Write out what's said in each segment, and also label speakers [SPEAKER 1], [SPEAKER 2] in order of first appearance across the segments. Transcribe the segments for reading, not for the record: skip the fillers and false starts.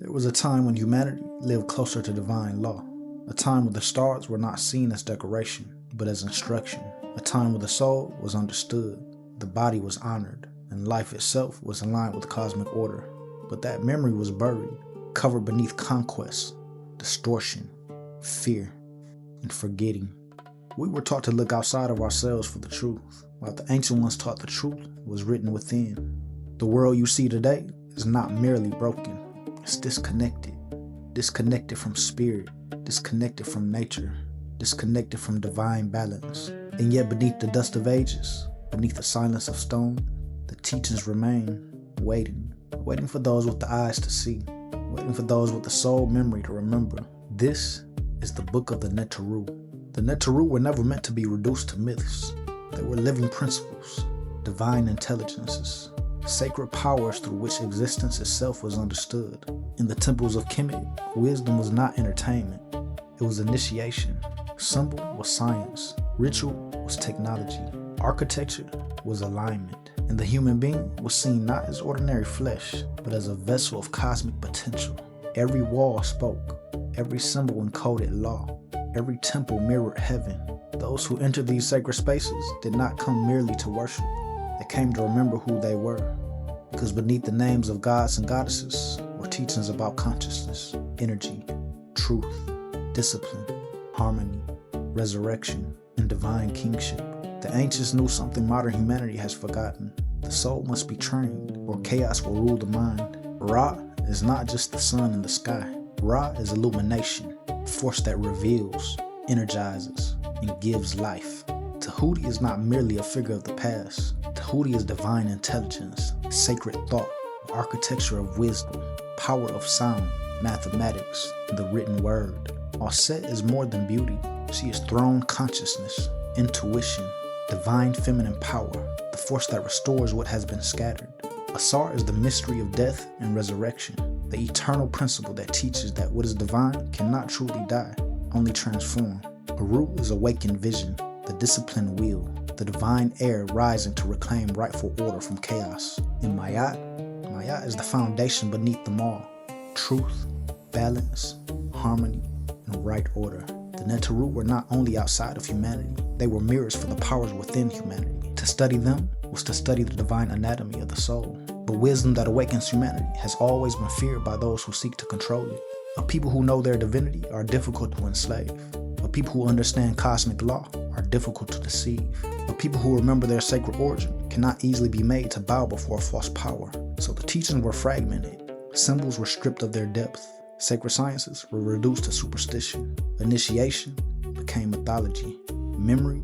[SPEAKER 1] There was a time when humanity lived closer to divine law, a time when the stars were not seen as decoration, but as instruction, a time when the soul was understood, the body was honored, and life itself was aligned with cosmic order. But that memory was buried, covered beneath conquest, distortion, fear, and forgetting. We were taught to look outside of ourselves for the truth, while the ancient ones taught the truth was written within. The world you see today is not merely broken, it's disconnected. Disconnected from spirit, disconnected from nature, disconnected from divine balance. And yet beneath the dust of ages, beneath the silence of stone, the teachings remain, waiting for those with the eyes to see, waiting for those with the soul memory to remember. This is the Book of the Neteru. The Neteru were never meant to be reduced to myths. They were living principles, divine intelligences, sacred powers through which existence itself was understood. In the temples of Kemet, wisdom was not entertainment, it was initiation. Symbol was science, ritual was technology, architecture was alignment, and the human being was seen not as ordinary flesh, but as a vessel of cosmic potential. Every wall spoke, every symbol encoded law, every temple mirrored heaven. Those who entered these sacred spaces did not come merely to worship. They came to remember who they were, because beneath the names of gods and goddesses were teachings about consciousness, energy, truth, discipline, harmony, resurrection, and divine kingship. The ancients knew something modern humanity has forgotten. The soul must be trained, or chaos will rule the mind. Ra is not just the sun in the sky. Ra is illumination, a force that reveals, energizes, and gives life. Tahuti is not merely a figure of the past. Tahuti is divine intelligence, sacred thought, architecture of wisdom, power of sound, mathematics, and the written word. Aset is more than beauty. She is throne consciousness, intuition, divine feminine power, the force that restores what has been scattered. Asar is the mystery of death and resurrection, the eternal principle that teaches that what is divine cannot truly die, only transform. Aru is awakened vision, the disciplined will, the divine air rising to reclaim rightful order from chaos. In Mayat is the foundation beneath them all. Truth, balance, harmony, and right order. The Neteru were not only outside of humanity, they were mirrors for the powers within humanity. To study them was to study the divine anatomy of the soul. The wisdom that awakens humanity has always been feared by those who seek to control it. A people who know their divinity are difficult to enslave. A people who understand cosmic law are difficult to deceive. A people who remember their sacred origin cannot easily be made to bow before a false power. So the teachings were fragmented. Symbols were stripped of their depth. Sacred sciences were reduced to superstition. Initiation became mythology. Memory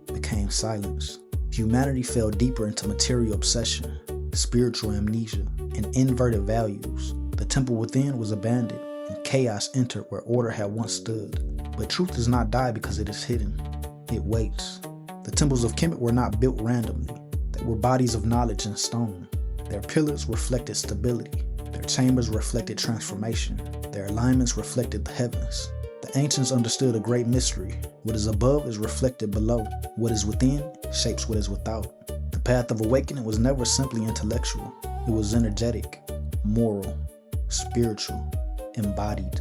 [SPEAKER 1] became silence. Humanity fell deeper into material obsession, spiritual amnesia, and inverted values. The temple within was abandoned, and chaos entered where order had once stood. But truth does not die because it is hidden. It waits. The temples of Kemet were not built randomly. They were bodies of knowledge in stone. Their pillars reflected stability. Their chambers reflected transformation. Their alignments reflected the heavens. The ancients understood a great mystery. What is above is reflected below. What is within shapes what is without. The path of awakening was never simply intellectual. It was energetic, moral, spiritual, embodied.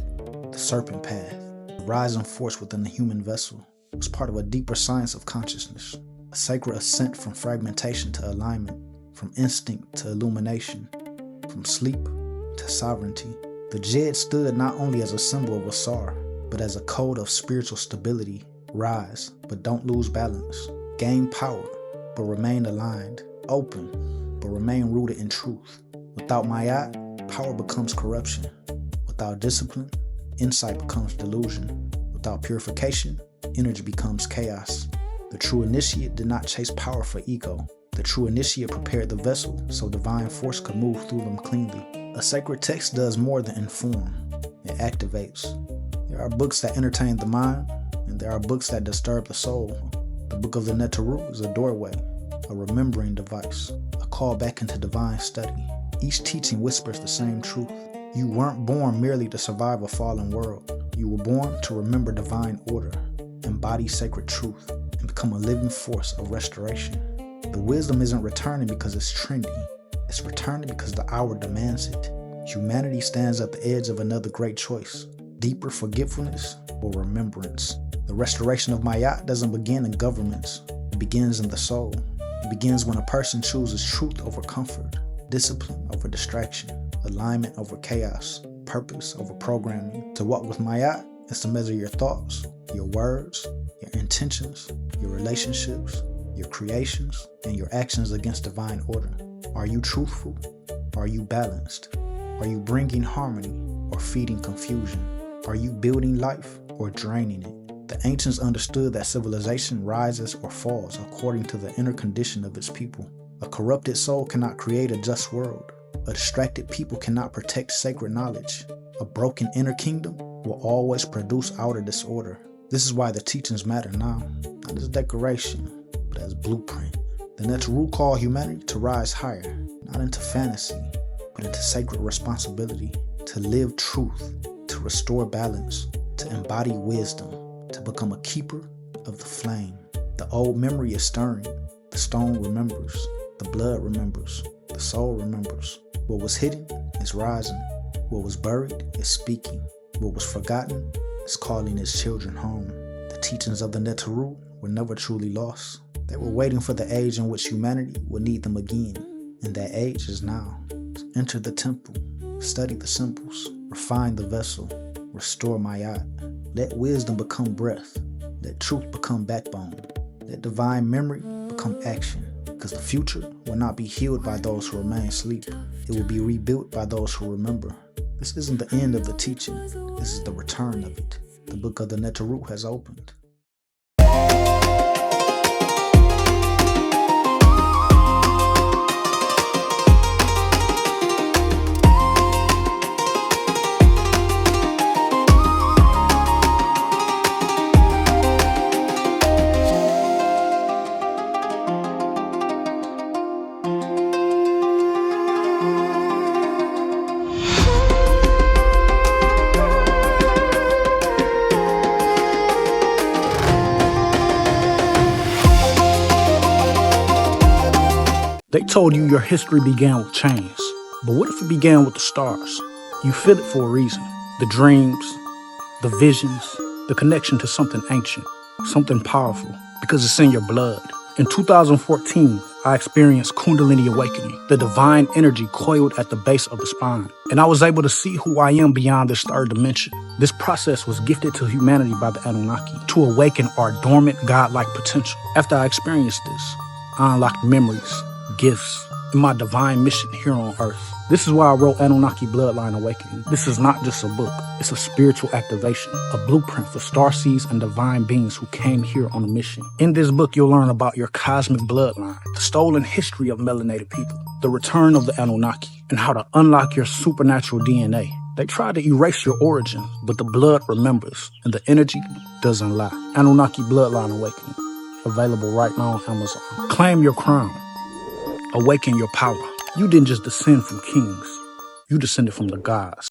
[SPEAKER 1] The serpent path, the rising force within the human vessel, was part of a deeper science of consciousness, a sacred ascent from fragmentation to alignment, from instinct to illumination, from sleep to sovereignty. The Jed stood not only as a symbol of Asar, but as a code of spiritual stability. Rise, but don't lose balance. Gain power, but remain aligned. Open, but remain rooted in truth. Without Mayat, power becomes corruption. Without discipline, insight becomes delusion. Without purification, energy becomes chaos. The true initiate did not chase power for ego. The true initiate prepared the vessel so divine force could move through them cleanly. A sacred text does more than inform. It activates. There are books that entertain the mind, and there are books that disturb the soul. The Book of the Neteru is a doorway, a remembering device, a call back into divine study. Each teaching whispers the same truth. You weren't born merely to survive a fallen world. You were born to remember divine order, embody sacred truth, and become a living force of restoration. The wisdom isn't returning because it's trendy. It's returning because the hour demands it. Humanity stands at the edge of another great choice: deeper forgetfulness or remembrance. The restoration of Mayat doesn't begin in governments. It begins in the soul. It begins when a person chooses truth over comfort, discipline over distraction, alignment over chaos, purpose over programming. To walk with Mayat is to measure your thoughts, your words, your intentions, your relationships, your creations, and your actions against divine order. Are you truthful? Are you balanced? Are you bringing harmony or feeding confusion? Are you building life or draining it? The ancients understood that civilization rises or falls according to the inner condition of its people. A corrupted soul cannot create a just world. A distracted people cannot protect sacred knowledge. A broken inner kingdom will always produce outer disorder. This is why the teachings matter now, not as decoration, but as blueprint. The Neteru call humanity to rise higher, not into fantasy, but into sacred responsibility, to live truth, to restore balance, to embody wisdom, to become a keeper of the flame. The old memory is stirring. The stone remembers. The blood remembers. The soul remembers. What was hidden is rising. What was buried is speaking. What was forgotten is calling its children home. The teachings of the Neteru were never truly lost. They were waiting for the age in which humanity would need them again. And that age is now. Enter the temple. Study the symbols. Refine the vessel. Restore Mayat. Let wisdom become breath. Let truth become backbone. Let divine memory become action. Because the future will not be healed by those who remain asleep. It will be rebuilt by those who remember. This isn't the end of the teaching. This is the return of it. The Book of the Neteru has opened.
[SPEAKER 2] They told you your history began with chains, but what if it began with the stars? You feel it for a reason. The dreams, the visions, the connection to something ancient, something powerful, because it's in your blood. In 2014, I experienced Kundalini awakening. The divine energy coiled at the base of the spine, and I was able to see who I am beyond this third dimension. This process was gifted to humanity by the Anunnaki to awaken our dormant godlike potential. After I experienced this, I unlocked memories, gifts, and my divine mission here on Earth. This is why I wrote Anunnaki Bloodline Awakening. This is not just a book, it's a spiritual activation, a blueprint for starseeds and divine beings who came here on a mission. In this book, you'll learn about your cosmic bloodline, the stolen history of melanated people, the return of the Anunnaki, and how to unlock your supernatural DNA. They try to erase your origin, but the blood remembers, and the energy doesn't lie. Anunnaki Bloodline Awakening, available right now on Amazon. Claim your crown. Awaken your power. You didn't just descend from kings. You descended from the gods.